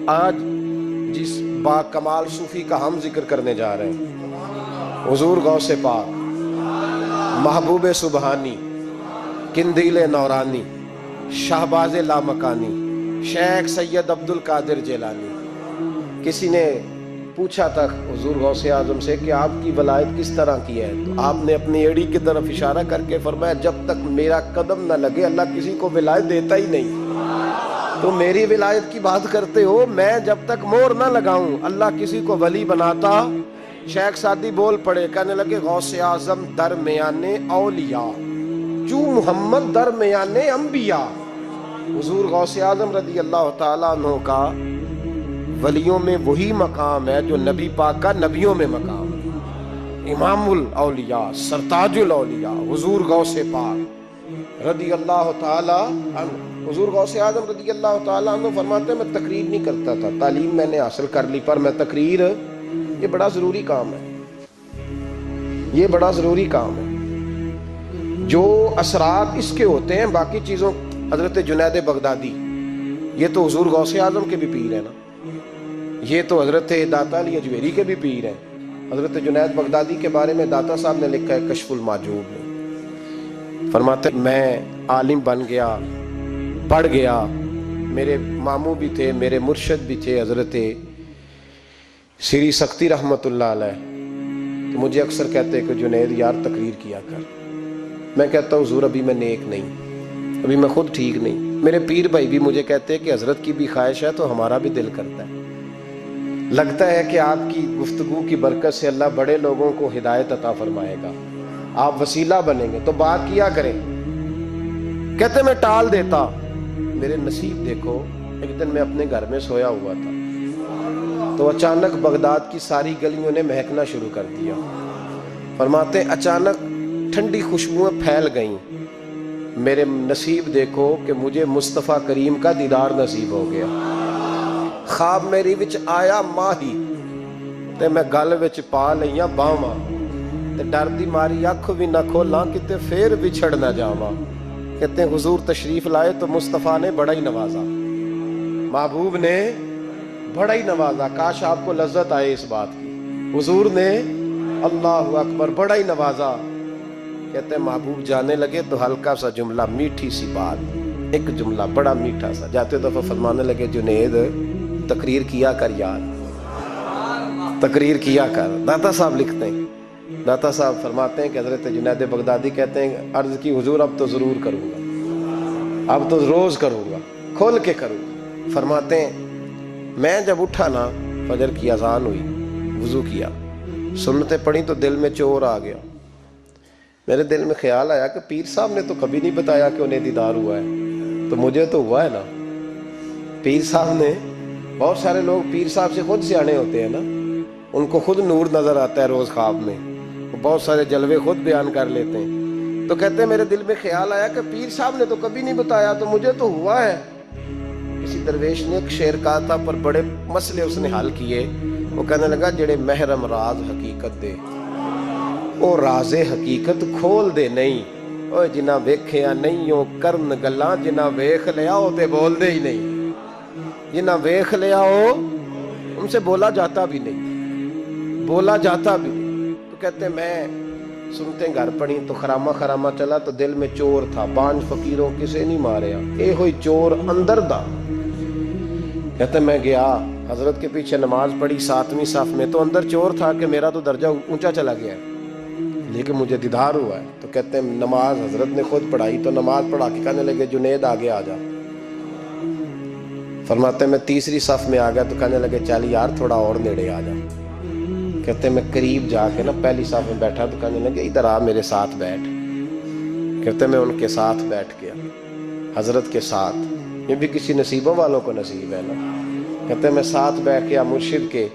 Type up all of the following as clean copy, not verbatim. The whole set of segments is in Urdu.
آج جس با کمال صوفی کا ہم ذکر کرنے جا رہے ہیں، حضور غوث پاک، محبوب سبحانی، قندیل نورانی، شہباز لامکانی، شیخ سید عبد القادر جیلانی۔ کسی نے پوچھا تھا حضور غوث اعظم سے کہ آپ کی ولایت کس طرح کی ہے، تو آپ نے اپنی ایڑی کی طرف اشارہ کر کے فرمایا جب تک میرا قدم نہ لگے اللہ کسی کو ولایت دیتا ہی نہیں۔ تو میری ولایت کی بات کرتے ہو، میں جب تک مہر نہ لگاؤں اللہ کسی کو ولی بناتا۔ شیخ سعدی بول پڑے، کہنے لگے غوث اعظم درمیان اولیاء جو محمد درمیان انبیاء۔ حضور غوث اعظم رضی اللہ تعالیٰ عنہ کا ولیوں میں وہی مقام ہے جو نبی پاک کا نبیوں میں مقام ہے۔ امام الاولیاء، سرتاج الاولیاء حضور غوث پاک رضی اللہ تعالیٰ عنہ۔ حضور غوث اعظم رضی اللہ تعالیٰ عنہ فرماتے ہیں میں تقریر نہیں کرتا تھا، تعلیم میں نے حاصل کر لی، پر میں تقریر، یہ بڑا ضروری کام ہے، یہ بڑا ضروری کام ہے۔ جو اثرات اس کے ہوتے ہیں باقی چیزوں، حضرت جنید بغدادی یہ تو حضور غوث اعظم کے بھی پیر ہیں نا، یہ تو حضرت داتا علی اجویری کے بھی پیر ہیں۔ حضرت جنید بغدادی کے بارے میں داتا صاحب نے لکھا ہے کشف المعجوب میں، فرماتے میں عالم بن گیا، پڑھ گیا، میرے ماموں بھی تھے، میرے مرشد بھی تھے حضرت سری سختی رحمت اللہ علیہ، تو مجھے اکثر کہتے کہ جنید یار تقریر کیا کر۔ میں کہتا ہوں حضور ابھی میں نیک نہیں، ابھی میں خود ٹھیک نہیں۔ میرے پیر بھائی بھی مجھے کہتے کہ حضرت کی بھی خواہش ہے تو ہمارا بھی دل کرتا ہے، لگتا ہے کہ آپ کی گفتگو کی برکت سے اللہ بڑے لوگوں کو ہدایت عطا فرمائے گا، آپ وسیلہ بنیں گے، تو بات کیا کریں۔ کہتے میں ٹال دیتا، میرے نصیب دیکھو، ایک دن میں اپنے گھر میں سویا ہوا تھا تو اچانک بغداد کی ساری گلیوں نے مہکنا شروع کر دیا۔ فرماتے ہیں اچانک ٹھنڈی خوشبوئیں پھیل گئیں، میرے نصیب دیکھو کہ مجھے مصطفیٰ کریم کا دیدار نصیب ہو گیا۔ خواب میری وچ آیا ماہی تے میں گل وچ پا لئیاں باواں، تے ڈر دی ماری اکھ بھی نہ کھولاں کتے پھر بچھڑ نہ جاواں۔ کہتے ہیں حضور تشریف لائے تو مصطفیٰ نے بڑا ہی نوازا، محبوب نے بڑا ہی نوازا۔ کاش آپ کو لذت آئے اس بات کی، حضور نے اللہ اکبر بڑا ہی نوازا۔ کہتے ہیں محبوب جانے لگے تو ہلکا سا جملہ، میٹھی سی بات، ایک جملہ بڑا میٹھا سا، جاتے دفعہ فرمانے لگے جنید تقریر کیا کر یار، تقریر کیا کر۔ داتا صاحب لکھتے ہیں، داتا صاحب فرماتے ہیں کہ حضرت جنید بغدادی کہتے ہیں عرض کی حضور اب تو ضرور کروں گا، اب تو روز کروں گا، کھول کے کروں گا۔ فرماتے ہیں میں جب اٹھا نا، فجر کی اذان ہوئی، وضو کیا، سنتیں پڑھی تو دل میں چور آ گیا۔ میرے دل میں خیال آیا کہ پیر صاحب نے تو کبھی نہیں بتایا کہ انہیں دیدار ہوا ہے، تو مجھے تو ہوا ہے نا۔ پیر صاحب نے، بہت سارے لوگ پیر صاحب سے خود سیانے ہوتے ہیں نا، ان کو خود نور نظر آتا ہے روز خواب میں، وہ بہت سارے جلوے خود بیان کر لیتے ہیں۔ تو کہتے ہیں میرے دل میں خیال آیا کہ پیر صاحب نے تو کبھی نہیں بتایا تو مجھے تو ہوا ہے۔ کسی درویش نے ایک شعر کہا تھا پر بڑے مسئلے اس نے حل کیے، وہ کہنے لگا جڑے محرم راز حقیقت دے او راز حقیقت کھول دے نہیں، اوے جنہ ویکھیا نہیں او کرن گلاں، جنہ ویکھ لیا او تے بول دے ہی نہیں، جنہ ویکھ لیا ہو ان سے بولا جاتا بھی نہیں، بولا جاتا بھی نہیں۔ تو کہتے میں سنتے گھر پڑھی تو خرامہ خرامہ چلا تو دل میں چور تھا، بانج فقیروں کسے نہیں ماریا، اے ہوئی چور اندر دا۔ کہتے میں گیا حضرت کے پیچھے نماز پڑھی 7ویں صف میں، تو اندر چور تھا کہ میرا تو درجہ اونچا چلا گیا ہے لیکن مجھے دیدار ہوا ہے۔ تو کہتے ہیں نماز حضرت نے خود پڑھائی تو نماز پڑھا کے کہنے لگے جنید آگے آ جا۔ فرماتے ہیں میں 3ری صف میں آ گیا تو کہنے لگے چل یار تھوڑا اور نیڑے آ جا۔ کہتے ہیں میں قریب جا کے نا پہلی صف میں بیٹھا تو کہنے لگے ادھر آ میرے ساتھ بیٹھ۔ کہتے ہیں میں ان کے ساتھ بیٹھ گیا، حضرت کے ساتھ، یہ بھی کسی نصیبوں والوں کو نصیب ہے نا۔ کہتے ہیں میں ساتھ بیٹھ گیا مرشد کے،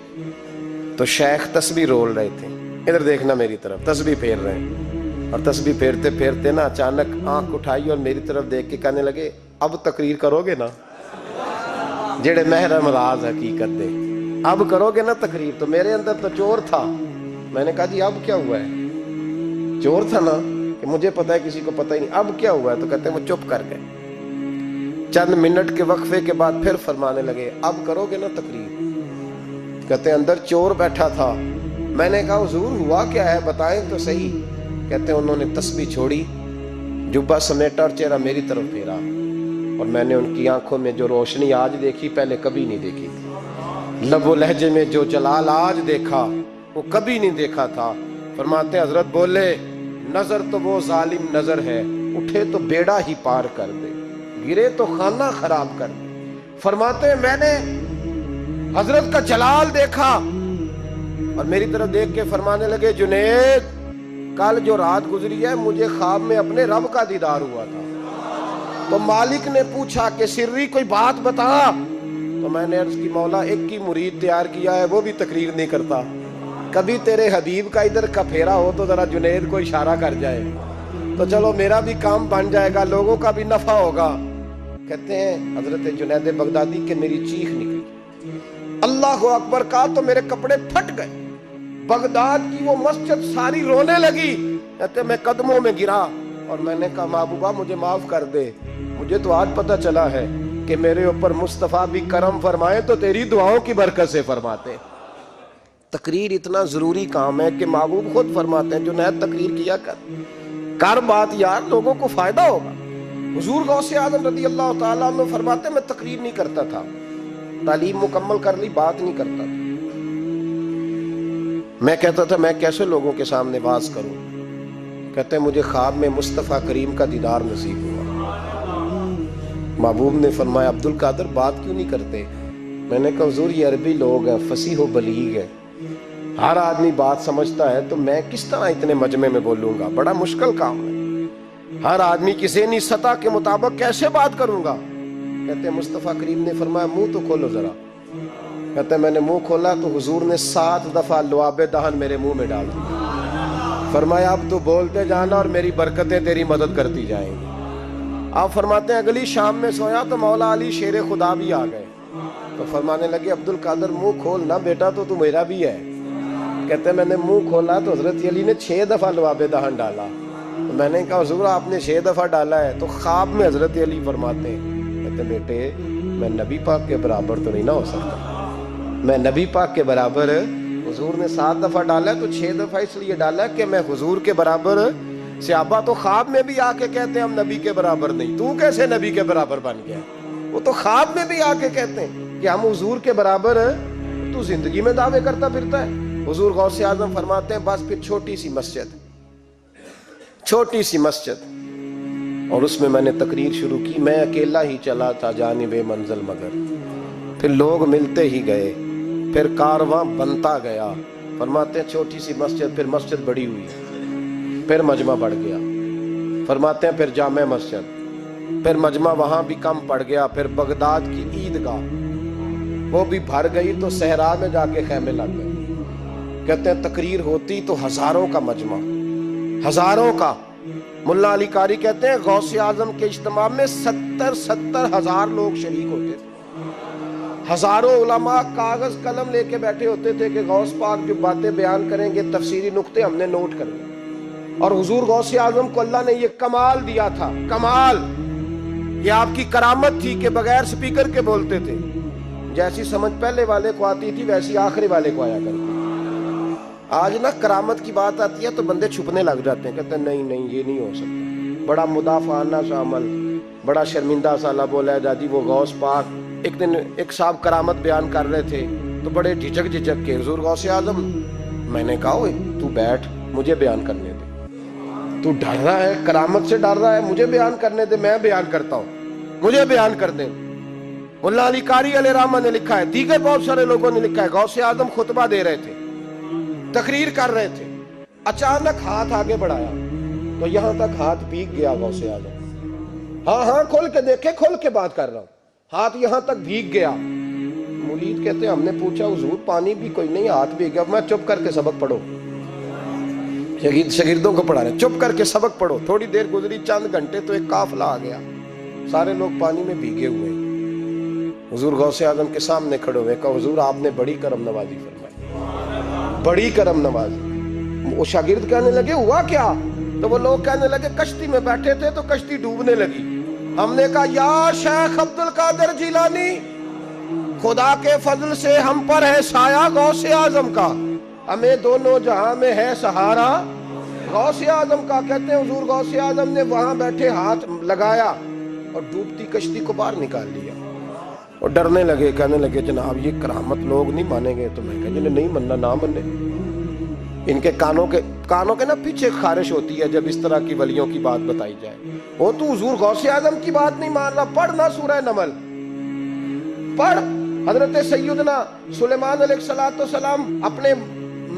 تو شیخ تسبیح رول رہے تھے، ادھر دیکھنا میری طرف، تسبیح پھیر رہے ہیں، اور تسبیح پھیرتے پھیرتے نا اچانک آنکھ اٹھائی اور میری طرف دیکھ کے کہنے لگے اب تقریر کرو گے نا، جڑے محرم راز حقیقت دے، اب کرو گے نا تقریر۔ تو میرے اندر تو چور تھا، میں نے کہا جی اب کیا ہوا ہے؟ چور تھا نا کہ مجھے پتا ہے کسی کو پتہ ہی نہیں، اب کیا ہوا ہے؟ تو کہتے ہیں وہ چپ کر گئے۔ چند منٹ کے وقفے کے بعد پھر فرمانے لگے اب کرو گے نا تقریر؟ کہتے ہیں اندر چور بیٹھا تھا، میں نے کہا حضور ہوا کیا ہے بتائیں تو صحیح۔ کہتے ہیں انہوں نے تسبیح چھوڑی، جبہ سمیٹا اور چہرہ میری طرف پھیرا، اور میں نے ان کی آنکھوں میں جو روشنی آج دیکھی پہلے کبھی نہیں دیکھی تھی، لب و لہجے میں جو جلال آج دیکھا وہ کبھی نہیں دیکھا تھا۔ فرماتے ہیں حضرت بولے نظر تو وہ ظالم نظر ہے، اٹھے تو بیڑا ہی پار کر دے، گرے تو خانہ خراب کر دے۔ فرماتے ہیں میں نے حضرت کا جلال دیکھا اور میری طرف دیکھ کے فرمانے لگے جنید کل جو رات گزری ہے مجھے خواب میں اپنے رب کا دیدار ہوا تھا۔ تو مالک نے پوچھا کہ سری کوئی بات بتا، تو میں نے عرض کی مولا ایک کی مرید تیار کیا ہے وہ بھی تقریر نہیں کرتا، کبھی تیرے حبیب کا ادھر کا پھیرا ہو تو ذرا جنید کو اشارہ کر جائے تو چلو میرا بھی کام بن جائے گا، لوگوں کا بھی نفع ہوگا۔ کہتے ہیں حضرت جنید بغدادی کے میری چیخ نکلی، اللہ اکبر کہا تو میرے کپڑے پھٹ گئے، بغداد کی وہ مسجد ساری رونے لگی۔ کہتے میں قدموں میں گرا اور میں نے کہا محبوبہ مجھے معاف کر دے، مجھے تو آج پتہ چلا ہے کہ میرے اوپر مصطفیٰ بھی کرم فرمائے تو تیری دعاؤں کی برکت سے فرماتے۔ تقریر اتنا ضروری کام ہے کہ محبوب خود فرماتے ہیں جنید تقریر کیا کر بات یار، لوگوں کو فائدہ ہوگا۔ حضور غوث اعظم رضی اللہ تعالیٰ عنہ فرماتے ہیں میں تقریر نہیں کرتا تھا، تعلیم مکمل کر لی بات نہیں کرتا تھا، میں کہتا تھا میں کیسے لوگوں کے سامنے واز کروں۔ کہتے ہیں مجھے خواب میں مصطفیٰ کریم کا دیدار نصیب ہوا، محبوب نے فرمایا عبد القادر بات کیوں نہیں کرتے؟ میں نے کہا حضور یہ عربی لوگ ہیں، فصیح و بلیغ ہے، ہر آدمی بات سمجھتا ہے، تو میں کس طرح اتنے مجمع میں بولوں گا، بڑا مشکل کام ہے، ہر آدمی کی ذہنی سطح کے مطابق کیسے بات کروں گا؟ کہتے ہیں مصطفیٰ کریم نے فرمایا منہ تو کھولو ذرا۔ کہتے ہیں میں نے منہ کھولا تو حضور نے 7 دفعہ لعاب دہن میرے منہ میں ڈال دی، فرمایا اب تو بولتے جانا اور میری برکتیں تیری مدد کرتی جائیں گی۔ آپ فرماتے ہیں اگلی شام میں سویا تو مولا علی شیر خدا بھی آ گئے، تو فرمانے لگے عبد القادر منہ کھول نا بیٹا تو میرا بھی ہے۔ کہتے ہیں میں نے منہ کھولا تو حضرت علی نے 6 دفعہ لعاب دہن ڈالا، تو میں نے کہا حضور آپ نے 6 دفعہ ڈالا ہے، تو خواب میں حضرت علی فرماتے ہیں کہتے ہیں بیٹے میں نبی پاک کے برابر تو نہیں نہ ہو سکتا، میں نبی پاک کے برابر، حضور نے 7 دفعہ ڈالا ہے تو 6 دفعہ اس لیے ڈالا ہے کہ میں حضور کے برابر۔ صحابہ تو خواب میں بھی آ کے کہتے ہیں ہم نبی کے برابر نہیں، تو کیسے نبی کے برابر بن گیا؟ وہ تو خواب میں بھی آ کے کہتے ہیں کہ ہم حضور کے برابر، تو زندگی میں دعوے کرتا پھرتا ہے۔ حضور غوث اعظم فرماتے ہیں بس پھر چھوٹی سی مسجد اور اس میں نے تقریر شروع کی، میں اکیلا ہی چلا تھا جانب منزل مگر، پھر لوگ ملتے ہی گئے، پھر کارواں بنتا گیا۔ فرماتے ہیں چھوٹی سی مسجد، پھر مسجد بڑی ہوئی، پھر مجمع بڑھ گیا۔ فرماتے ہیں پھر جامع مسجد، پھر مجمع وہاں بھی کم پڑ گیا، پھر بغداد کی عیدگاہ وہ بھی بھر گئی تو صحرا میں جا کے خیمے لگ گئے۔ کہتے ہیں تقریر ہوتی تو ہزاروں کا مجمع، ہزاروں کا۔ ملا علی قاری کہتے ہیں غوث اعظم کے اجتماع میں 70 ہزار لوگ شریک ہوتے تھے، ہزاروں علماء کاغذ قلم لے کے بیٹھے ہوتے تھے کہ غوث پاک جو باتیں بیان کریں گے تفسیری نقطے ہم نے نوٹ کر لیں۔ اور حضور غوث اعظم کو اللہ نے یہ کمال دیا تھا، کمال، یہ آپ کی کرامت تھی کہ بغیر سپیکر کے بولتے تھے، جیسی سمجھ پہلے والے کو آتی تھی ویسی آخری والے کو آیا کرتی۔ آج نا کرامت کی بات آتی ہے تو بندے چھپنے لگ جاتے ہیں، کہتے ہیں نہیں یہ نہیں ہو سکتا، بڑا مدافعانہ سا عمل، بڑا شرمندہ سا لب و لہجہ جی۔ وہ غوث پاک ایک دن ایک صاحب کرامت بیان کر رہے تھے تو بڑے جھجک کے حضور غوث اعظم، میں نے کہا تو بیٹھ مجھے بیان کرنے دے، تو ڈر رہا ہے کرامت سے ڈر رہا ہے، مجھے بیان کرنے دے، میں بیان کرتا ہوں، مجھے بیان کر دے۔ ملا علی قاری علیہ رحمہ نے لکھا ہے، دیگر بہت سارے لوگوں نے لکھا ہے، غوث اعظم خطبہ دے رہے تھے، تقریر کر رہے تھے، اچانک ہاتھ آگے بڑھایا تو یہاں تک ہاتھ بھیگ گیا غوث اعظم، ہاں کھول کے دیکھے، کھول کے بات کر رہا ہوں، ہاتھ یہاں تک بھیگ گیا۔ مرید کہتے ہیں ہم نے پوچھا حضور پانی بھی کوئی نہیں، ہاتھ بھیگ گیا۔ میں چپ کر کے سبق پڑھو، شاگردوں کو پڑھا رہے چپ کر کے سبق پڑھو۔ تھوڑی دیر گزری، چند گھنٹے تو ایک قافلہ آ گیا، سارے لوگ پانی میں بھیگے ہوئے، حضور غوث اعظم کے سامنے کھڑے ہوئے، کہا حضور آپ نے بڑی کرم نوازی فرمائی، بڑی کرم نوازی۔ وہ شاگرد کہنے لگے ہوا کیا؟ تو وہ لوگ کہنے لگے کشتی میں بیٹھے تھے تو کشتی ڈوبنے لگی، ہم نے کہا یا شیخ عبد القادر جیلانی، خدا کے فضل سے ہم پر ہے سایہ غوث اعظم کا، ہمیں دونوں جہاں میں ہے سہارا غوث اعظم کا۔ کہتے ہیں حضور غوث اعظم نے وہاں بیٹھے ہاتھ لگایا اور ڈوبتی کشتی کو باہر نکال لیا، اور ڈرنے لگے، کہنے لگے جناب یہ کرامت لوگ نہیں مانیں گے۔ تو میں کہا جنہیں نہیں مننا نہ منے، ان کے کانوں کے نا پیچھے خارش ہوتی ہے جب اس طرح کی ولیوں کی بات بتائی جائے۔ وہ تو حضور غوث اعظم کی بات نہیں مان رہا، پڑھنا سورہ نمل پڑھ۔ حضرت سیدنا سلیمان علیہ السلام اپنے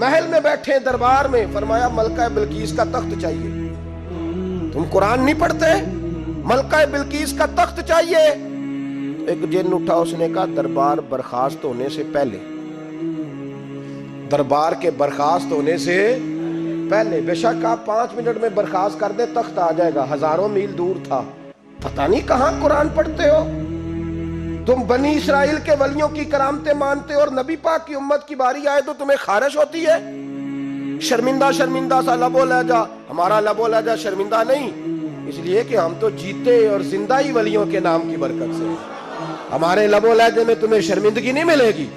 محل میں بیٹھے دربار میں، فرمایا ملکہ بلقیس کا تخت چاہیے۔ تم قرآن نہیں پڑھتے؟ ملکہ بلقیس کا تخت چاہیے۔ ایک جن اٹھا، اس نے کہا دربار برخاست ہونے سے پہلے، دربار کے برخاست ہونے سے پہلے، بے شک آپ 5 منٹ میں برخاست کر دے تخت آ جائے گا، ہزاروں میل دور تھا۔ پتہ نہیں کہاں قرآن پڑھتے ہو تم، بنی اسرائیل کے ولیوں کی کرامتیں مانتے ہو، اور نبی پاک کی امت کی باری آئے تو تمہیں خارش ہوتی ہے۔ شرمندہ سا لب و لہجہ، ہمارا لب و لہجہ شرمندہ نہیں، اس لیے کہ ہم تو جیتے اور زندہ ہی ولیوں کے نام کی برکت سے، ہمارے لب و لہجے میں تمہیں شرمندگی نہیں ملے گی۔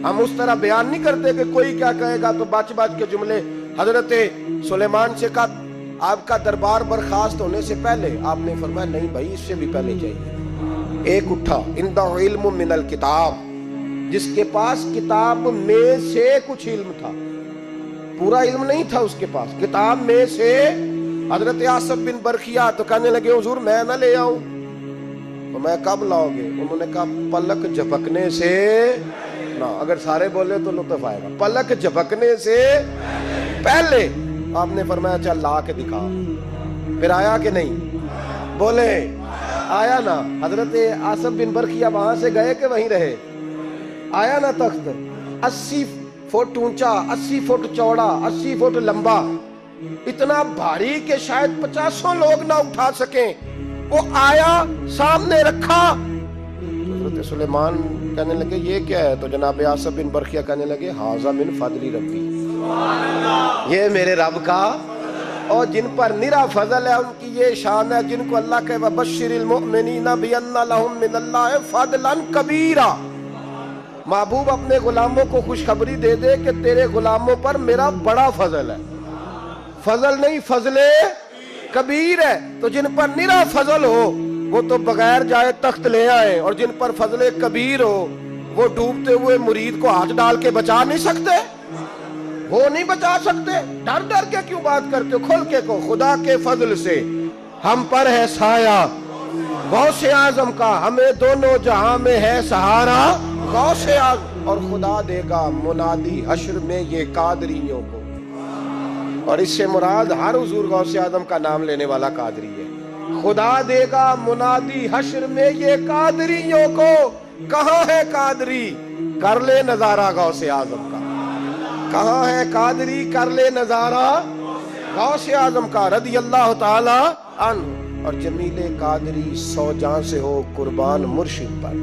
ہم اس طرح بیان نہیں کرتے کہ کوئی کیا کہے گا تو بچ کے جملے۔ حضرت سلیمان سے کہا آپ کا دربار برخاست ہونے سے پہلے، آپ نے فرمایا نہیں بھائی اس سے بھی پہلے چاہیے۔ ایک اٹھا، عندہ علم من الکتاب، جس کے پاس کتاب میں سے کچھ علم تھا، پورا علم نہیں تھا اس کے پاس، کتاب میں سے۔ حضرت آصف بن برخیہ تو کہنے لگے حضور میں نہ لے آؤں۔ تو میں کب لاؤ گے؟ انہوں نے کہا پلک جھپکنے سے نہ، اگر سارے بولے تو لطف آئے گا، پلک جھپکنے سے پہلے۔ آپ نے فرمایا چل لا کے دکھا۔ پھر آیا کہ نہیں؟ بولے آیا نا۔ حضرت آصف بن برخیہ وہاں سے گئے کہ وہیں رہے؟ آیا نا تخت، 80 فٹ اونچا، 80 فٹ چوڑا، 80 فٹ لمبا، اتنا بھاری کہ شاید 50 لوگ نہ اٹھا سکیں۔ وہ آیا، سامنے رکھا، حضرت سلیمان کہنے لگے یہ کیا ہے؟ تو جناب آصف بن برخیہ کہنے لگے ھذا من فضل ربی، یہ میرے رب کا، اور جن پر نرا فضل ہے ان کی یہ شان ہے، جن کو اللہ کے وبشر المؤمنین بان لہم من اللہ فضلا کبیرا۔ محبوب اپنے غلاموں کو خوشخبری دے دے کہ تیرے غلاموں پر میرا بڑا فضل ہے، فضل نہیں فضل کبیر ہے۔ تو جن پر نرا فضل ہو وہ تو بغیر جائے تخت لے آئے، اور جن پر فضل کبیر ہو وہ ڈوبتے ہوئے مرید کو ہاتھ ڈال کے بچا نہیں سکتے، وہ نہیں بچا سکتے۔ ڈر کے کیوں بات کرتے ہو؟ کھل کے کو، خدا کے فضل سے ہم پر ہے سایہ غوث اعظم کا، ہمیں دونوں جہاں میں ہے سہارا غوث اعظم، اور خدا دے گا منادی حشر میں یہ قادریوں کو۔ اور اس سے مراد ہر حضور غوث اعظم کا نام لینے والا قادری ہے۔ خدا دے گا منادی حشر میں یہ قادریوں کو۔ کہاں ہے قادری؟ کر لے نظارہ غوث اعظم کا۔ کہاں ہے قادری؟ کر لے نظارہ غوث اعظم کا رضی اللہ تعالی عنہ۔ اور جمیل قادری 100 جان سے ہو قربان مرشد پر۔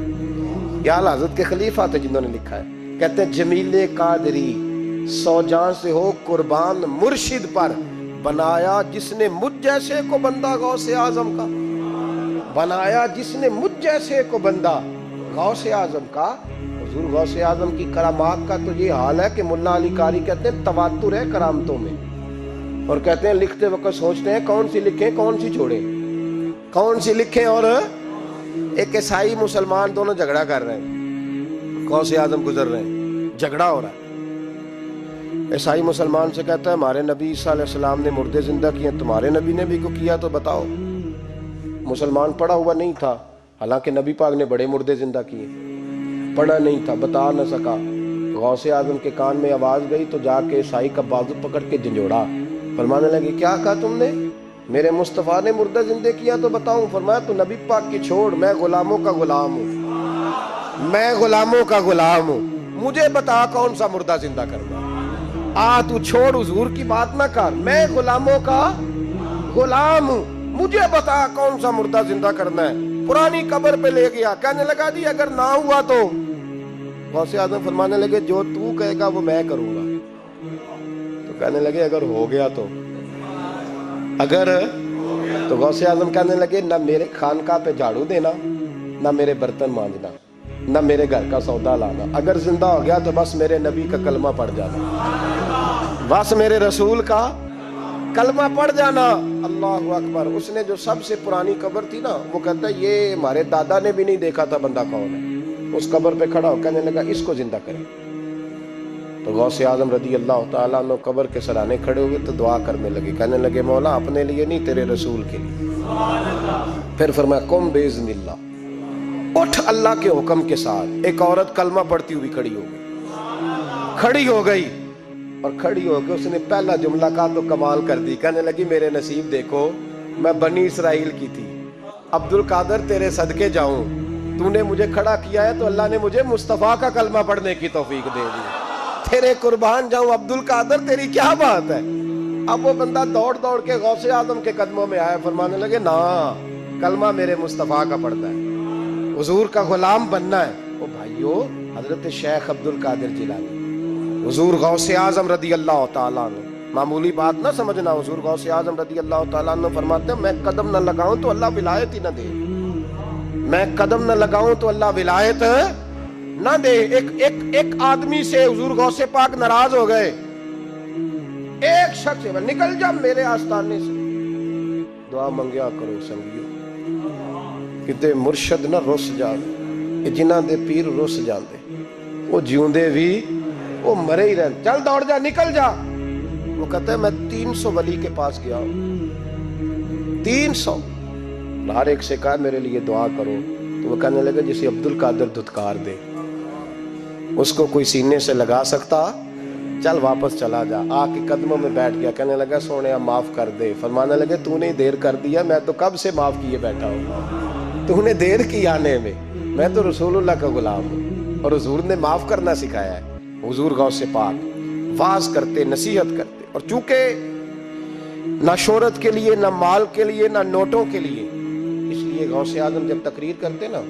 یہ اعلیٰ حضرت کے خلیفہ تھے جنہوں نے لکھا ہے، کہتے ہیں جمیل قادری 100 جان سے ہو قربان مرشد پر، بنایا جس نے مجھ جیسے کو بندہ غوث اعظم کا، بنایا جس نے مجھ جیسے کو بندہ غوث اعظم کا۔ حضور غوث اعظم کی کرامات کا تو یہ حال ہے کہ ملا علی قاری کہتے ہیں تواتر ہے کرامتوں میں، اور کہتے ہیں لکھتے وقت سوچتے ہیں کون سی لکھیں کون سی چھوڑیں، کون سی لکھیں۔ اور ایک عیسائی مسلمان دونوں جھگڑا کر رہے ہیں، غوث اعظم گزر رہے ہیں، جھگڑا ہو رہا ہے۔ عیسائی مسلمان سے کہتا ہے ہمارے نبی عیسیٰ علیہ السلام نے مردے زندہ کیے، تمہارے نبی نے بھی کو کیا تو بتاؤ۔ مسلمان پڑھا ہوا نہیں تھا، حالانکہ نبی پاک نے بڑے مردے زندہ کیے، پڑھا نہیں تھا، بتا نہ سکا۔ غوث اعظم کے کان میں آواز گئی تو جا کے عیسائی کا بازو پکڑ کے جھنجھوڑا، فرمانے لگے کیا کہا تم نے؟ میرے مصطفیٰ نے مردہ زندہ کیا تو بتاؤں؟ فرمایا تو نبی پاک کی چھوڑ، میں غلاموں کا غلام ہوں، میں غلاموں کا غلام ہوں، مجھے بتا کون سا مردہ زندہ کرنا۔ تو چھوڑ حضور کی بات نہ کر، میں غلاموں کا غلام ہوں، مجھے بتا کون سا مردہ زندہ کرنا ہے۔ پرانی قبر پہ لے گیا، کہنے لگا جی اگر نہ ہوا تو؟ غوث اعظم فرمانے لگے جو تو کہے گا وہ میں کروں گا۔ تو کہنے لگے اگر ہو گیا تو؟ اگر تو غوث اعظم کہنے لگے نہ میرے خانقاہ پہ جھاڑو دینا، نہ میرے برتن مانجنا، نہ میرے گھر کا سودا لانا، اگر زندہ ہو گیا تو بس میرے نبی کا کلمہ پڑھ جانا، بس میرے رسول کا کلمہ پڑھ جانا۔ اللہ اکبر۔ اس نے جو سب سے پرانی قبر تھی نا، وہ کہتا ہے یہ ہمارے دادا نے بھی نہیں دیکھا تھا بندہ کون ہے، اس قبر پہ کھڑا ہو کہنے لگا اس کو زندہ کریں۔ تو غوث اعظم رضی اللہ تعالیٰ عنہ قبر کے سرانے کھڑے ہوئے تو دعا کرنے لگے، کہنے لگے مولا اپنے لیے نہیں، تیرے رسول کے لیے۔ پھر فرمایا قم باذن اللہ، اٹھ اللہ کے حکم کے ساتھ۔ ایک عورت کلمہ پڑھتی ہوئی کھڑی ہو گئی، کھڑی ہو گئی، اور کھڑی ہو کے اس نے پہلا جملہ کہا تو کمال کر دی، کہنے لگی میرے نصیب دیکھو، میں بنی اسرائیل کی تھی، عبد القادر تیرے صدقے جاؤں، تو نے مجھے کھڑا کیا ہے تو اللہ نے مجھے مصطفیٰ کا کلمہ پڑھنے کی توفیق دے دی، تیرے قربان جاؤں عبد القادر، تیری کیا بات ہے۔ اب وہ بندہ دوڑ دوڑ کے غوث اعظم کے قدموں میں آیا، فرمانے لگے نا کلمہ میرے مصطفیٰ کا پڑھتا ہے، حضور کا غلام بننا ہے۔ او بھائیو، حضرت شیخ عبد القادر جیلانی، حضور غوث اعظم رضی اللہ تعالیٰ عنہ، معمولی بات نہ سمجھنا، حضور غوث اعظم رضی اللہ تعالیٰ عنہ فرماتے ہیں میں قدم نہ لگاؤں تو اللہ ولایت ہی نہ دے، میں قدم نہ لگاؤں تو اللہ ولایت نہ دے۔ ایک آدمی سے حضور غوث پاک ناراض ہو گئے، ایک شخص سے نکل جا میرے آستانے سے، دعا منگیا کرو سنگیو، کتے مرشد نہ رس جاندے، جنہاں دے پیر رس جاندے، وہ جیوندے بھی وہ مرے ہی رہن، چل دوڑ جا نکل جا۔ وہ کہتا ہے میں 300 ولی کے پاس گیا ہوں، 300، ہر ایک سے کہا میرے لیے دعا کرو، تو وہ کہنے لگا جسے عبد القادر دھتکار دے اس کو کوئی سینے سے لگا سکتا، چل واپس چلا جا۔ آ کے قدموں میں بیٹھ گیا، کہنے لگا سونیا معاف کر دے، فرمانے لگے تو نے دیر کر دیا، میں تو کب سے معاف کیے بیٹھا ہوں، تو نے دیر کی آنے میں تو رسول اللہ کا غلام ہوں، اور حضور نے معاف کرنا سکھایا ہے۔ حضور غوث پاک واز کرتے، نصیحت کرتے، اور چونکہ نہ شہرت کے لیے، نہ مال کے لیے، نہ نوٹوں کے لیے، اس لیے غوث اعظم جب تقریر کرتے نا،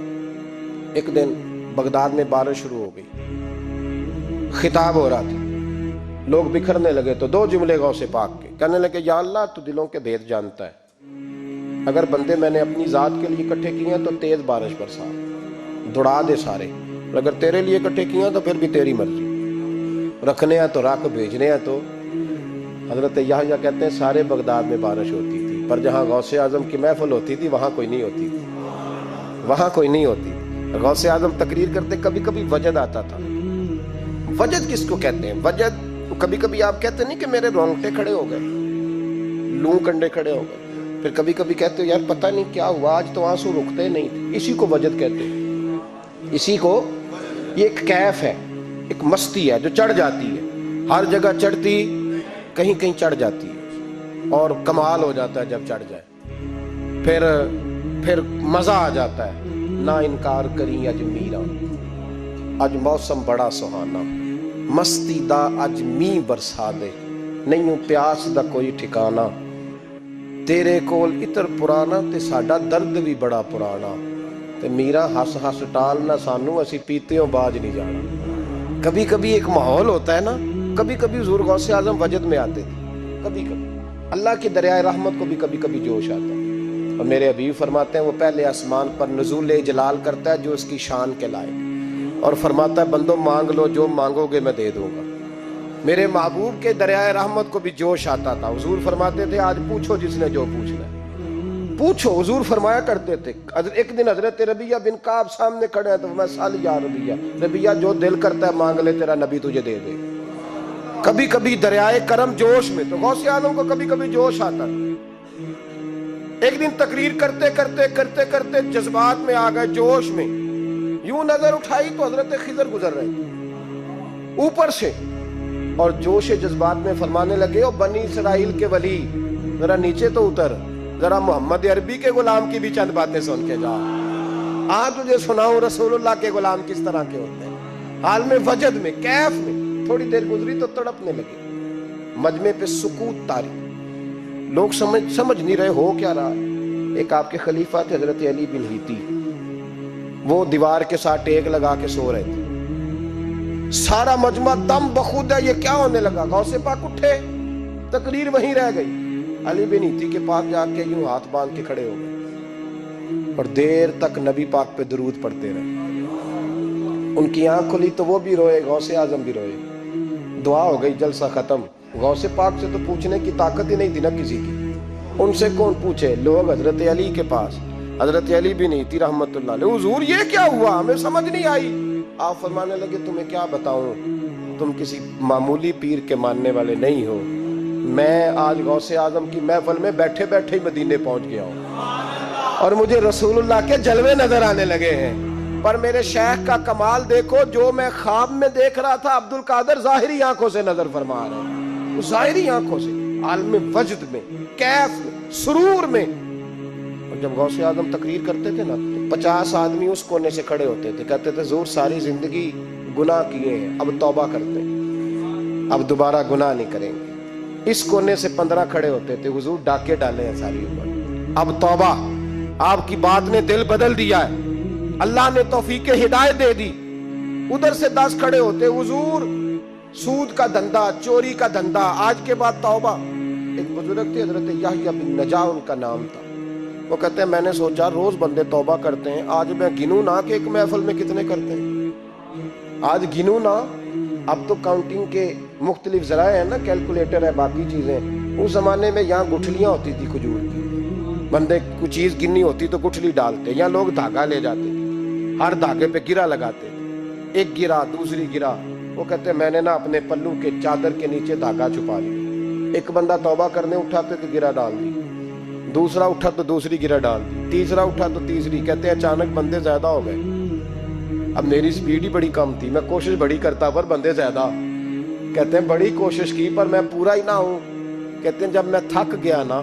ایک دن بغداد میں بارش شروع ہو گئی، خطاب ہو رہا تھا، لوگ بکھرنے لگے، تو 2 جملے غوث پاک کے، کہنے لگے یا اللہ تو دلوں کے بھید جانتا ہے، اگر بندے میں نے اپنی ذات کے لیے اکٹھے کیے ہیں تو تیز بارش برسا، دوڑا دے سارے، اگر تیرے لیے اکٹھے کیے ہیں تو پھر بھی تیری مرضی، رکھنے ہیں تو رکھ، بھیجنے ہیں تو۔ حضرت یحییٰ کہتے ہیں سارے بغداد میں بارش ہوتی تھی، پر جہاں غوث اعظم کی محفل ہوتی تھی وہاں کوئی نہیں ہوتی تھی، وہاں کوئی نہیں ہوتی۔ غوث اعظم تقریر کرتے، کبھی کبھی وجد آتا تھا۔ وجد کس کو کہتے ہیں؟ وجد کبھی کبھی آپ کہتے نہیں کہ میرے رونگٹے کھڑے ہو گئے، لوں کنڈے کھڑے ہو گئے، پھر کبھی کبھی کہتے ہو یار پتہ نہیں کیا ہوا آج تو آنسو رکتے نہیں تھے، اسی کو وجد کہتے ہیں۔ اسی کو، یہ ایک کیف ہے، ایک مستی ہے جو چڑھ جاتی ہے، ہر جگہ چڑھتی، کہیں کہیں چڑھ جاتی ہے، اور کمال ہو جاتا ہے جب چڑھ جائے، پھر مزہ آ جاتا ہے۔ نہ انکار کریں اج میرا، اج موسم بڑا سہانا، مستی دا اج می برسا دے، نہیں پیاس دا کوئی ٹھکانا، تیرے کول اتر پرانا تے ساڈا درد بھی بڑا پرانا، تے میرا ہس ہس ٹال نہ سانو، اسی پیتےوں باج نہیں جانا۔ کبھی کبھی ایک ماحول ہوتا ہے نا، کبھی کبھی حضور غوث اعظم وجد میں آتے تھے، کبھی کبھی اللہ کی دریائے رحمت کو بھی کبھی کبھی جوش آتا ہے، اور میرے حبیب فرماتے ہیں وہ پہلے آسمان پر نزول جلال کرتا ہے جو اس کی شان کے لائق، اور فرماتا ہے بندوں مانگ لو جو مانگو گے میں دے دوں گا۔ میرے محبوب کے دریائے رحمت کو بھی جوش آتا تھا، حضور فرماتے تھے آج پوچھو جس نے جو پوچھنا ہے پوچھو، حضور فرمایا کرتے تھے۔ ایک دن حضرت ربیعہ بن کعب سامنے کھڑے ہیں تو میں سال یا ربیعہ جو دل کرتا ہے مانگ لے، تیرا نبی تجھے دے دے۔ کبھی کبھی دریائے کرم جوش میں، تو غوث اعظم کو کبھی کبھی جوش آتا تھا۔ ایک دن تقریر کرتے کرتے جذبات میں آ گئے، جوش میں، یوں نظر اٹھائی تو حضرت خضر گزر رہے تھے اوپر سے، اور جوش جذبات میں فرمانے لگے او بنی اسرائیل کے ولی ذرا نیچے تو اتر، ذرا محمد عربی کے غلام کی بھی چند باتیں سن کے جا، تجھے سناؤں رسول اللہ کے غلام کس طرح کے ہوتے ہیں۔ حال میں وجد میں، کیف میں، تھوڑی دیر گزری تو تڑپنے لگے، مجمع پہ سکوت تاری، لوگ سمجھ نہیں رہے ہو کیا رہا ہے۔ ایک آپ کے خلیفہ تھے حضرت علی بن ہیتی، وہ دیوار کے ساتھ ٹیک لگا کے سو رہے تھے، سارا مجمع دم بخود ہے، یہ کیا ہونے لگا؟ غوث پاک اٹھے، تقریر وہیں رہ گئی، علی بن ایتی کے پاس جا کے یوں ہاتھ باندھ کے کھڑے ہو گئے اور دیر تک نبی پاک پہ درود پڑھتے رہے. ان کی آنکھ کھلی تو وہ بھی روئے, غوث اعظم بھی روئے. دعا ہو گئی, جلسہ ختم. غوث پاک سے تو پوچھنے کی طاقت ہی نہیں تھی نا کسی کی. ان سے کون پوچھے؟ لوگ حضرت علی کے پاس. حضرت علی بھی نہیں تھی رحمت اللہ علیہ. حضور یہ کیا ہوا, ہمیں سمجھ نہیں آئی. آپ فرمانے لگے تمہیں کیا بتاؤں, تم کسی معمولی پیر کے ماننے والے نہیں ہو. میں آج غوث اعظم کی محفل میں بیٹھے بیٹھے ہی مدینے پہنچ گیا ہوں اور مجھے رسول اللہ کے جلوے نظر آنے لگے ہیں. پر میرے شیخ کا کمال دیکھو, جو میں خواب میں دیکھ رہا تھا عبد القادر ظاہری آنکھوں سے نظر فرما رہے ہیں. ظاہری آنکھوں سے, عالم وجد میں, کیف میں, سرور میں. اور جب غوث اعظم تقریر کرتے تھے نا تو 50 آدمی اس کونے سے کھڑے ہوتے تھے, کہتے تھے حضور ساری زندگی گناہ کیے ہیں, اب توبہ کرتے ہیں, اب دوبارہ گناہ نہیں کریں گے. اس کونے سے 15 کھڑے ہوتے تھے, حضور ڈاکے ڈالے ہیں ساری عمر, اب توبہ. آپ کی بات نے دل بدل دیا ہے, اللہ نے توفیق ہدایت دے دی. ادھر سے 10 کھڑے ہوتے, حضور سود کا دھندا, چوری کا دھندا, آج کے بعد توبہ. ایک بزرگ تھے حضرت یحییٰ بن نجاح ان کا نام تھا. وہ کہتے ہیں میں نے سوچا روز بندے توبہ کرتے ہیں, آج میں گنوں نہ کہ ایک محفل میں کتنے کرتے ہیں. آج گنوں نہ. اب تو کاؤنٹنگ کے مختلف ذرائع ہیں نا, کیلکولیٹر ہے, باقی چیزیں. اس زمانے میں یہاں گٹھلیاں ہوتی تھی کھجور کی, بندے کوئی چیز گننی ہوتی تو گٹھلی ڈالتے, یا لوگ دھاگا لے جاتے, ہر دھاگے پہ گرا لگاتے, ایک گرا دوسری گرا. وہ کہتے ہیں میں نے نا اپنے پلو کے چادر کے نیچے دھاگا چھپا لیا. ایک بندہ توبہ کرنے اٹھا تو گرا ڈال دی, دوسرا اٹھا تو دوسری گرا ڈال دی, تیسرا اٹھا تو تیسری. کہتے ہیں اچانک بندے زیادہ ہو گئے. اب میری سپیڈ ہی بڑی کم تھی, میں کوشش بڑی کرتا پر بندے زیادہ. کہتے ہیں بڑی کوشش کی پر میں پورا ہی نہ ہوں. کہتے ہیں جب میں تھک گیا نا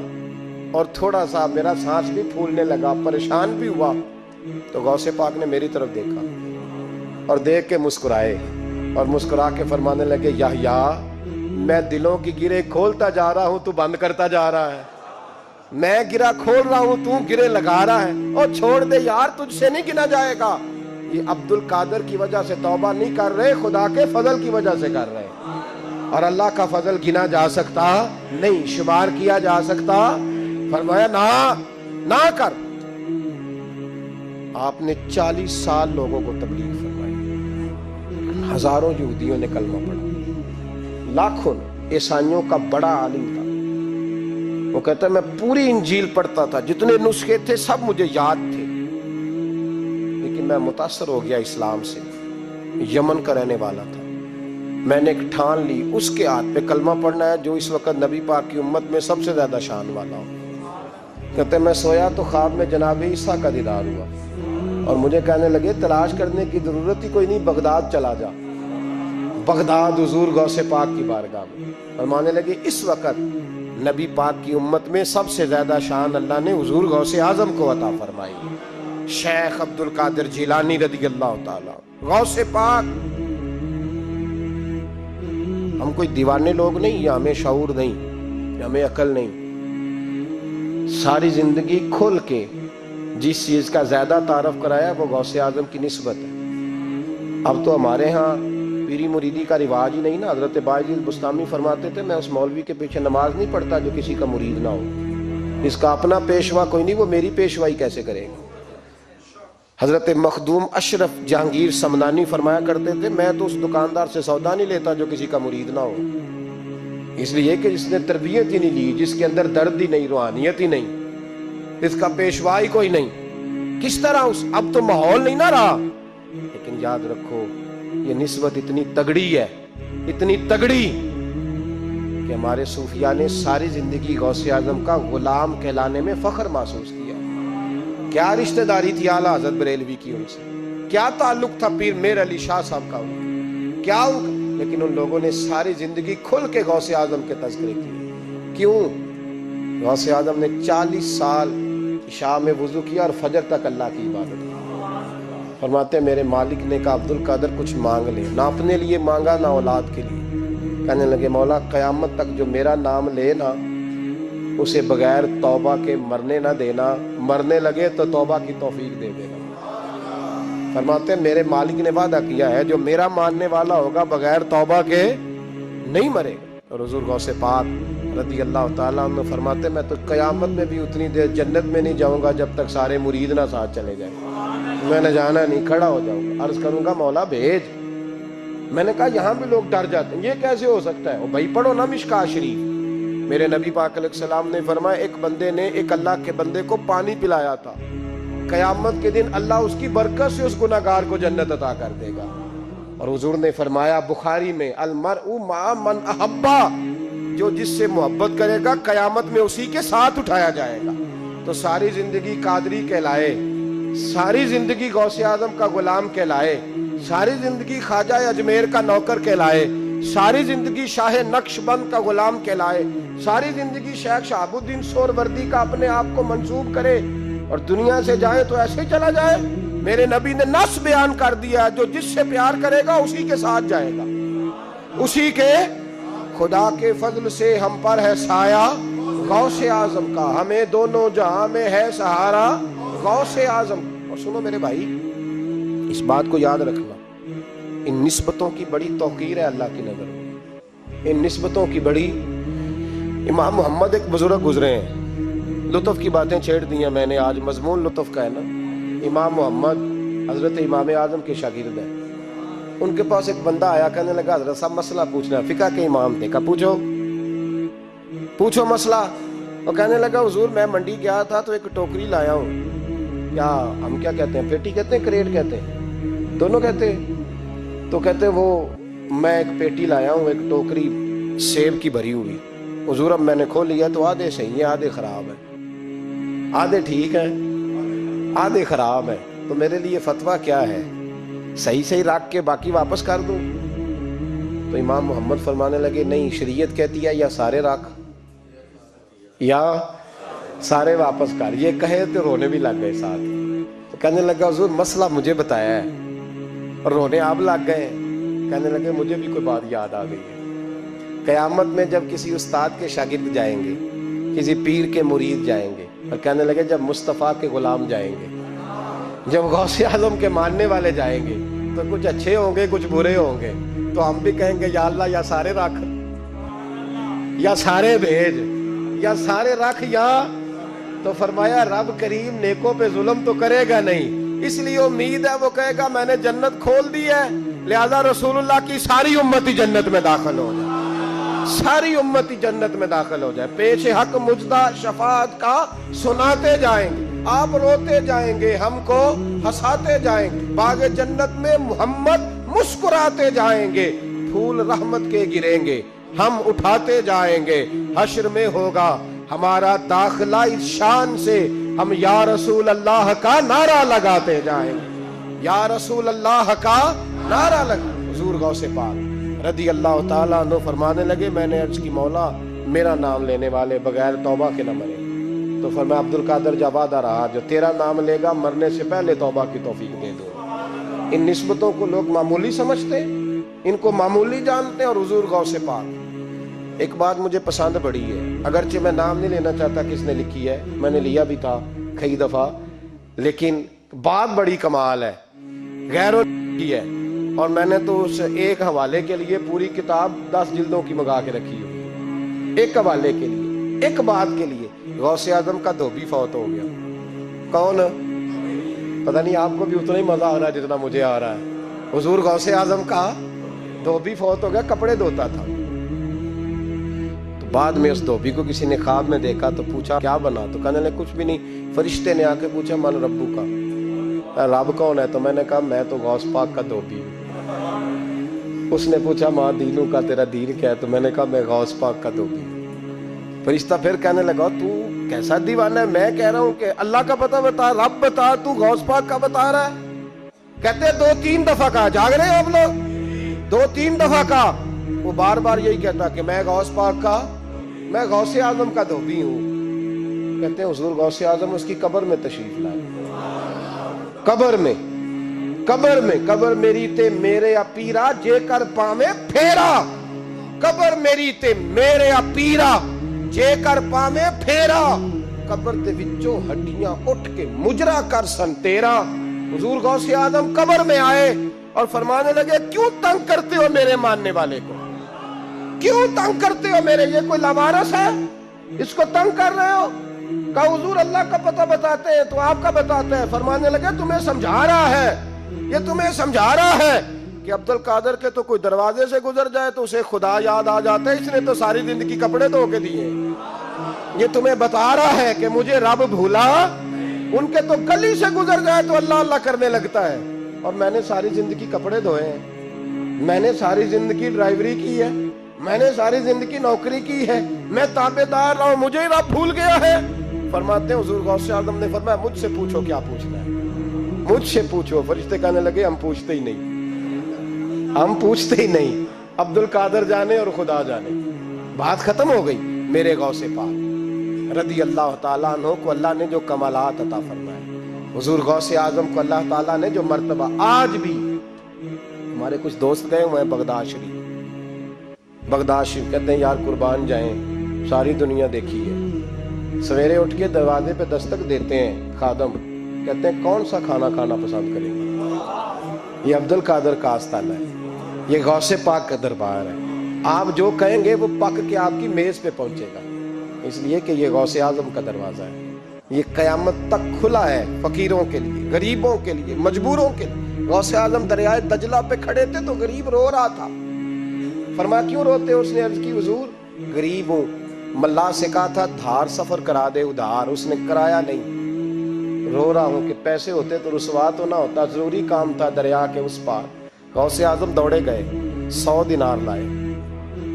اور تھوڑا سا میرا سانس بھی پھولنے لگا, پریشان بھی ہوا, تو غوث پاک نے میری طرف دیکھا اور دیکھ کے مسکرائے اور مسکرا کے فرمانے لگے یحییٰ میں دلوں کی گرے کھولتا جا رہا ہوں, تو بند کرتا جا رہا ہے. میں گرا کھول رہا ہوں, تو گرے لگا رہا ہے. اور چھوڑ دے یار, تجھ سے نہیں گنا جائے گا. یہ عبد القادر کی وجہ سے توبہ نہیں کر رہے, خدا کے فضل کی وجہ سے کر رہے. اور اللہ کا فضل گنا جا سکتا نہیں, شمار کیا جا سکتا. فرمایا نہ کر. آپ نے 40 سال لوگوں کو تبلیغ فرمائی, ہزاروں یہودیوں نے کلمہ پڑھا, لاکھوں. عیسائیوں کا بڑا عالم تھا. وہ کہتا ہے میں پوری انجیل پڑھتا تھا, جتنے نسخے تھے سب مجھے یاد تھے, لیکن میں متاثر ہو گیا اسلام سے. یمن کا رہنے والا تھا. میں نے ایک ٹھان لی, اس کے ہاتھ پہ کلمہ پڑھنا ہے جو اس وقت نبی پاک کی امت میں سب سے زیادہ شان والا ہو. کہتے ہیں میں سویا تو خواب میں جناب عیسیٰ کا دیدار ہوا اور مجھے کہنے لگے تلاش کرنے کی ضرورت ہی کوئی نہیں, بغداد چلا جا. بغداد حضور غوث پاک کی بارگاہ میں فرمانے لگے اس وقت نبی پاک کی امت میں سب سے زیادہ شان اللہ نے حضور غوث اعظم کو عطا فرمائی, شیخ عبد القادر جیلانی رضی اللہ تعالی. غوث پاک. ہم کوئی دیوانے لوگ نہیں, یا ہمیں شعور نہیں, یا ہمیں عقل نہیں. ساری زندگی کھل کے جس چیز کا زیادہ تعارف کرایا وہ غوث اعظم کی نسبت ہے. اب تو ہمارے ہاں پیری مریدی کا رواج ہی نہیں نا. حضرت باعث بستامی فرماتے تھے میں اس مولوی کے پیچھے نماز نہیں پڑھتا جو کسی کا مرید نہ ہو. اس کا اپنا پیشوا کوئی نہیں, وہ میری پیشوائی کیسے کرے گا. حضرت مخدوم اشرف جہانگیر سمنانی فرمایا کرتے تھے میں تو اس دکاندار سے سودا نہیں لیتا جو کسی کا مرید نہ ہو. اس لیے کہ جس نے تربیت ہی نہیں لی, جس کے اندر درد ہی نہیں, روحانیت ہی نہیں, اس کا پیشوا ہی کوئی نہیں. کس طرح اب تو ماحول نہیں نہ رہا. لیکن یاد رکھو یہ نسبت اتنی تگڑی ہے, اتنی تگڑی کہ ہمارے صوفیاء نے ساری زندگی غوث اعظم کا غلام کہلانے میں فخر محسوس کیا. کیا رشتہ داری تھی اعلیٰ حضرت بریلوی کی ان سے, کیا تعلق تھا پیر میر علی شاہ صاحب کا کیا, لیکن ان لوگوں نے ساری زندگی کھل کے غوث اعظم کے تذکرے کیے. کیوں؟ غوث اعظم نے 40 سال عشاء میں وضو کیا اور فجر تک اللہ کی عبادت کی. فرماتے ہیں میرے مالک نے کہا عبد القادر کچھ مانگ لے. نہ اپنے لیے مانگا نہ اولاد کے لیے. کہنے لگے مولا قیامت تک جو میرا نام لے نا اسے بغیر توبہ کے مرنے نہ دینا, مرنے لگے تو توبہ کی توفیق دے دینا. فرماتے ہیں میرے مالک نے وعدہ کیا ہے جو میرا ماننے والا ہوگا بغیر توبہ کے نہیں مرے گا. اور حضور غوث پاک رضی اللہ تعالیٰ عنہ فرماتے میں تو قیامت میں بھی اتنی دیر جنت میں نہیں جاؤں گا جب تک سارے مرید نہ ساتھ چلے جائیں. میں نے جانا نہیں, کھڑا ہو جاؤں گا, عرض کروں گا مولا بھیج. میں نے کہا یہاں بھی لوگ ڈر جاتے ہیں, یہ کیسے ہو سکتا ہے؟ وہ بھائی پڑھو نا مشکاہ شریف. میرے نبی پاک علیہ السلام نے فرمایا ایک بندے نے ایک اللہ کے بندے کو پانی پلایا تھا, قیامت کے دن اللہ اس کی برکت سے اس گناہگار کو جنت عطا کر دے گا. اور حضور نے فرمایا بخاری میں المرء مع من احبا, جو جس سے محبت کرے گا قیامت میں اسی کے ساتھ اٹھایا جائے گا. تو ساری زندگی قادری کہلائے, ساری زندگی غوث اعظم کا غلام کہلائے, ساری زندگی خواجہ اجمیر کا نوکر کہلائے, ساری زندگی شاہ نقش بند کا غلام کہلائے, ساری زندگی شیخ شہاب الدین سہروردی کا اپنے آپ کو منسوب کرے اور دنیا سے جائے تو ایسے چلا جائے. میرے نبی نے نص بیان کر دیا, جو جس سے پیار کرے گا اسی کے ساتھ جائے گا, اسی کے. خدا کے فضل سے ہم پر ہے سایہ غوث اعظم کا, ہمیں دونوں جہاں میں ہے سہارا غوث اعظم. اور سنو میرے بھائی, اس بات کو یاد رکھنا, ان نسبتوں کی بڑی توقیر ہے اللہ کی نظر میں, ان نسبتوں کی بڑی. امام محمد ایک بزرگ گزرے ہیں, لطف کی باتیں چھیڑ دی ہیں میں نے, آج مضمون لطف کا ہے نا. امام محمد حضرت امام اعظم کے شاگرد ہیں. ان کے پاس ایک بندہ آیا, کہنے لگا حضرت صاحب مسئلہ پوچھنا ہے. فقہ کے امام تھے, کہا پوچھو مسئلہ. اور کہنے لگا حضور میں منڈی گیا تھا تو ایک ٹوکری لایا ہوں, کیا ہم کیا کہتے ہیں, پیٹی کہتے ہیں کریٹ کہتے ہیں, دونوں کہتے ہیں. تو کہتے وہ میں ایک پیٹی لایا ہوں, ایک ٹوکری سیب کی بھری ہوئی. حضور اب میں نے کھول لیا تو آدھے صحیح ہیں آدھے خراب ہیں, آدھے ٹھیک ہیں آدھے خراب ہیں, تو میرے لیے فتویٰ کیا ہے, صحیح رکھ کے باقی واپس کر دوں؟ تو امام محمد فرمانے لگے نہیں, شریعت کہتی ہے یا سارے رکھ یا سارے واپس کر. یہ کہے تو رونے بھی لگ گئے ساتھ. تو کہنے لگا حضور مسئلہ مجھے بتایا ہے, اور رونے آپ لگ گئے. کہنے لگے مجھے بھی کوئی بات یاد آ گئی ہے. قیامت میں جب کسی استاد کے شاگرد جائیں گے, کسی پیر کے مرید جائیں گے, اور کہنے لگے جب مصطفیٰ کے غلام جائیں گے, جب غوث اعظم کے ماننے والے جائیں گے, تو کچھ اچھے ہوں گے کچھ برے ہوں گے. تو ہم بھی کہیں گے یا اللہ یا سارے رکھ, یا سارے بھیج, یا سارے رکھ, یا. تو فرمایا رب کریم نیکوں پہ ظلم تو کرے گا نہیں, اس لیے امید ہے وہ کہے گا میں نے جنت کھول دی ہے, لہذا رسول اللہ کی ساری امتی جنت میں داخل ہو جائے, ساری امتی جنت میں داخل ہو جائے. پیش حق مجدہ شفاعت کا سناتے جائیں گے, آپ روتے جائیں گے, ہم کو ہنساتے جائیں گے. باغ جنت میں محمد مسکراتے جائیں گے, پھول رحمت کے گریں گے, ہم اٹھاتے جائیں گے. حشر میں ہوگا ہمارا داخلہ اس شان سے, ہم یا رسول اللہ کا نعرہ لگاتے جائیں گے, یا رسول اللہ کا نعرہ لگا. حضور غوث پاک رضی اللہ تعالیٰ عنہ فرمانے لگے میں نے عرض کی مولا میرا نام لینے والے بغیر توبہ کے نہ مرے. تو فرمایا عبد القادر جوادہ رہا, جو تیرا نام لے گا مرنے سے پہلے توبہ کی توفیق دے دو. ان نسبتوں کو لوگ معمولی سمجھتے, ان کو معمولی جانتے ہیں. اور حضور غوث پاک ایک بات مجھے پسند بڑی ہے, اگرچہ میں نام نہیں لینا چاہتا کس نے لکھی ہے, میں نے لیا بھی تھا کئی دفعہ, لیکن بات بڑی کمال ہے, غیروں کی ہے. اور میں نے تو اس ایک حوالے کے لیے پوری کتاب 10 جلدوں کی منگا کے رکھی ہوئی, ایک حوالے کے لیے, ایک بات کے لیے. غوث اعظم کا دھوبی فوت ہو گیا. کون؟ پتہ نہیں آپ کو بھی اتنا ہی مزہ آ رہا ہے جتنا مجھے آ رہا ہے. حضور غوث اعظم کا دھوبی فوت ہو گیا, کپڑے دھوتا تھا. تو بعد میں اس دھوبی کو کسی نے خواب میں دیکھا تو پوچھا کیا بنا, تو کہنے لگے کچھ بھی نہیں. فرشتے نے آ کے پوچھا من ربو کا, رب کون ہے؟ تو میں نے کہا میں تو غوث پاک کا دھوبی ہوں. اس نے پوچھا ماں دینوں کا, تیرا دین کیا ہے؟ تو میں نے کہا میں غوث پاک کا دھوبی ہوں. فرشتہ پھر کہنے لگا تو کیسا دیوانہ ہے, میں کہہ رہا ہوں کہ اللہ کا پتہ بتا, رب بتا, تو غوث پاک کا بتا رہا ہے. کہتے 2-3 دفعہ کہا, جاگ رہے ہیں آپ لوگ, 2-3 دفعہ کہا. وہ بار بار یہی کہتا کہ میں غوث پاک کا, میں غوث اعظم کا دھوبی ہوں. کہتے ہیں حضور غوث اعظم اس کی قبر میں تشریف لائے, قبر میں, قبر میری تے میرے اپیرا جے کر پاویں پھیرا, قبر میری تے میرے اپیرا جے کر پاویں پھیرا, قبر تے وچوں ہڈیاں اٹھ کے مجرا کر سن تیرا. حضور غوث اعظم قبر میں آئے اور فرمانے لگے کیوں تنگ کرتے ہو میرے ماننے والے کو, کیوں تنگ کرتے ہو میرے؟ یہ کوئی لوارث ہے، اس کو تنگ کر رہے ہو؟ کہا حضور اللہ کا پتہ بتاتے ہیں تو آپ کا بتاتے ہیں۔ فرمانے لگے تمہیں سمجھا رہا ہے، یہ تمہیں سمجھا رہا ہے کہ عبد القادر کے تو کوئی دروازے سے گزر جائے تو اسے خدا یاد آ جاتا ہے، اس نے تو ساری زندگی کپڑے دھو کے دیے۔ یہ تمہیں بتا رہا ہے کہ مجھے رب بھولا، ان کے تو گلی سے گزر جائے تو اللہ اللہ کرنے لگتا ہے، اور میں نے ساری زندگی کپڑے دھوئے ہیں، میں نے ساری زندگی ڈرائیوری کی ہے، میں نے ساری زندگی نوکری کی ہے، میں تابعدار رہا ہوں، مجھے ہی رب بھول گیا ہے۔ فرماتے ہیں حضور غوث اعظم نے فرمایا مجھ سے پوچھو کیا پوچھنا ہے، مجھ سے پوچھو۔ فرشتے کہنے لگے ہم پوچھتے ہی نہیں، ہم پوچھتے ہی نہیں، عبد القادر جانے اور خدا جانے، بات ختم ہو گئی۔ میرے غوث پاک رضی اللہ تعالیٰ عنہ کو اللہ نے جو کمالات عطا فرمائے، حضور غوث اعظم کو اللہ تعالیٰ نے جو مرتبہ، آج بھی ہمارے کچھ دوست گئے ہوئے ہیں بغداد شریف، بغداد شریف کہتے ہیں یار قربان جائیں، ساری دنیا دیکھی ہے، سویرے اٹھ کے دروازے پہ دستک دیتے ہیں خادم، کہتے ہیں کون سا کھانا کھانا پسند کریں گے؟ یہ عبد القادر کا آستانہ ہے، یہ غوث پاک کا دربار ہے، آپ جو کہیں گے وہ پک کے آپ کی میز پہ پہنچے گا، اس لیے کہ یہ غوث اعظم کا دروازہ ہے، یہ قیامت تک کھلا ہے، فقیروں کے لیے، غریبوں کے لیے، مجبوروں کے لیے۔ غوث اعظم دریائے دجلہ پہ کھڑے تھے تو غریب رو رہا تھا، فرمایا کیوں روتے ہو؟ اس نے عرض کی حضور غریب ہوں، ملا سے کہا تھا دھار سفر کرا دے ادھار، اس نے کرایا نہیں، رو رہا ہوں کہ پیسے ہوتے تو رسوا تو نہ ہوتا، ضروری کام تھا دریا کے اس پار۔ غوث اعظم دوڑے گئے، 100 دینار لائے،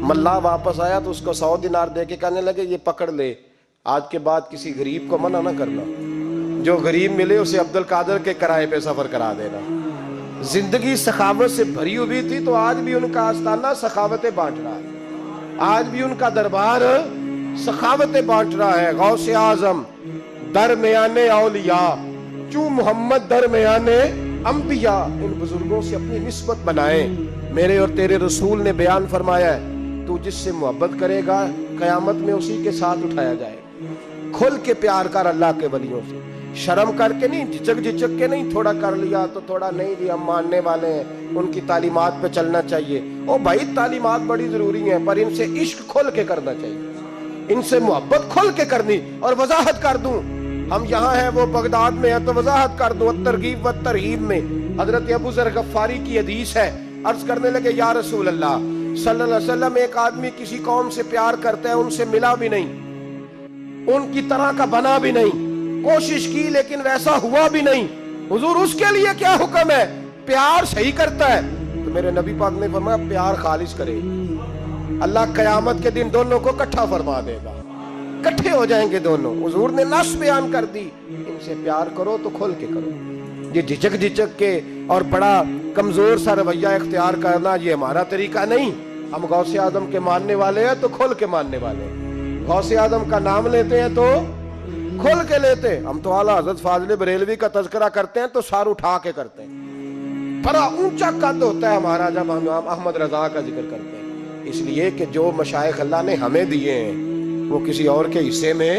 ملا واپس آیا تو اس کو 100 دینار دے کے کہنے لگے یہ پکڑ لے، آج کے بعد کسی غریب کو منع نہ کرنا، جو غریب ملے اسے عبد القادر کے کرائے پہ سفر کرا دینا۔ زندگی سخاوت سے بھری ہوئی تھی تو آج بھی ان کا آستانہ سخاوتیں بانٹ رہا ہے، آج بھی ان کا دربار سخاوتیں بانٹ رہا ہے۔ غوث اعظم درمیان اولیاء چوں محمد درمیان انبیاء، ان بزرگوں سے اپنی نسبت بنائیں۔ میرے اور تیرے رسول نے بیان فرمایا ہے تو جس سے محبت کرے گا قیامت میں اسی کے ساتھ اٹھایا جائے گا۔ کھل کے پیار کر اللہ کے ولیوں سے، شرم کر کے نہیں، جھجک جھجک کے نہیں، تھوڑا کر لیا تو تھوڑا نہیں، جی ہم ماننے والے ہیں، ان کی تعلیمات پہ چلنا چاہیے۔ او بھائی تعلیمات بڑی ضروری ہیں، پر ان سے عشق کھل کے کرنا چاہیے، ان سے محبت کھل کے کرنی۔ اور وضاحت کر دوں، ہم یہاں ہیں وہ بغداد میں ہیں تو وضاحت کر دوں، ترغیب و ترہیب میں حضرت ابو ذر غفاری کی حدیث ہے، عرض کرنے لگے یا رسول اللہ صلی اللہ علیہ وسلم، ایک آدمی کسی قوم سے پیار کرتا ہے، ان سے ملا بھی نہیں، ان کی طرح کا بنا بھی نہیں، کوشش کی لیکن ویسا ہوا بھی نہیں، حضور اس کے لیے کیا حکم ہے؟ پیار صحیح کرتا ہے تو میرے نبی پاک نے فرمایا پیار خالص کرے، اللہ قیامت کے دن دونوں کو اکٹھا فرما دے گا، اکٹھے ہو جائیں گے دونوں۔ حضور نے نص بیان کر دی، ان سے پیار کرو تو کھل کے کرو، یہ جھجک جھجک کے اور بڑا کمزور سا رویہ اختیار کرنا یہ ہمارا طریقہ نہیں۔ ہم غوث اعظم کے ماننے والے ہیں تو کھل کے ماننے والے ہیں، غوث اعظم کا نام لیتے ہیں تو کھل کے لیتے ہیں۔ ہم تو اعلیٰ حضرت فاضل بریلوی کا تذکرہ کرتے ہیں تو سار اٹھا کے کرتے ہیں، بڑا اونچا قد ہوتا ہے ہمارا جب ہم احمد رضا کا ذکر کرتے ہیں، اس لیے کہ جو مشائخ اللہ نے ہمیں دیے ہیں وہ کسی اور کے حصے میں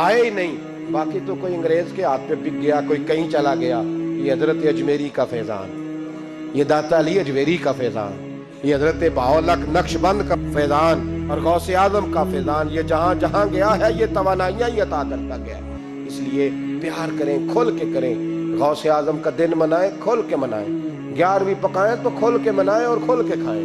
آئے ہی نہیں۔ باقی تو کوئی انگریز کے ہاتھ پہ بک گیا، کوئی کہیں چلا گیا۔ یہ حضرت اجمیری کا فیضان، یہ داتا علی اجمیری کا فیضان، یہ حضرت بہاءالحق نقشبند کا فیضان اور غوث اعظم کا فیضان، یہ جہاں جہاں گیا ہے یہ توانائیاں ہی عطا کرتا گیا ہے۔ اس لیے پیار کریں، کھل کے کریں، غوث اعظم کا دن منائیں، کھل کے منائیں، 11ویں پکائیں تو کھل کے منائیں اور کھل کے کھائیں،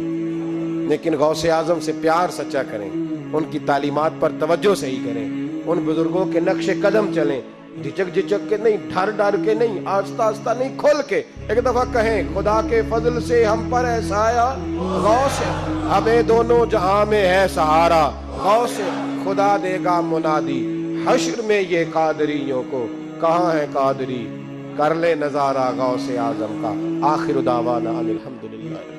لیکن غوث اعظم سے پیار سچا کریں، ان کی تعلیمات پر توجہ صحیح کریں، ان بزرگوں کے نقش قدم چلیں، جھجک جھجک کے نہیں، ڈر ڈر کے نہیں، آہستہ آہستہ نہیں، کھل کے۔ ایک دفعہ کہیں خدا کے فضل سے ہم پر ہے سایہ غوث، ہمیں دونوں جہاں میں ہے سہارا، غوث خدا دے گا منادی حشر میں یہ قادریوں کو، کہاں ہے قادری کر لے نظارہ غوث اعظم کا۔ آخر دعوانا ان الحمدللہ۔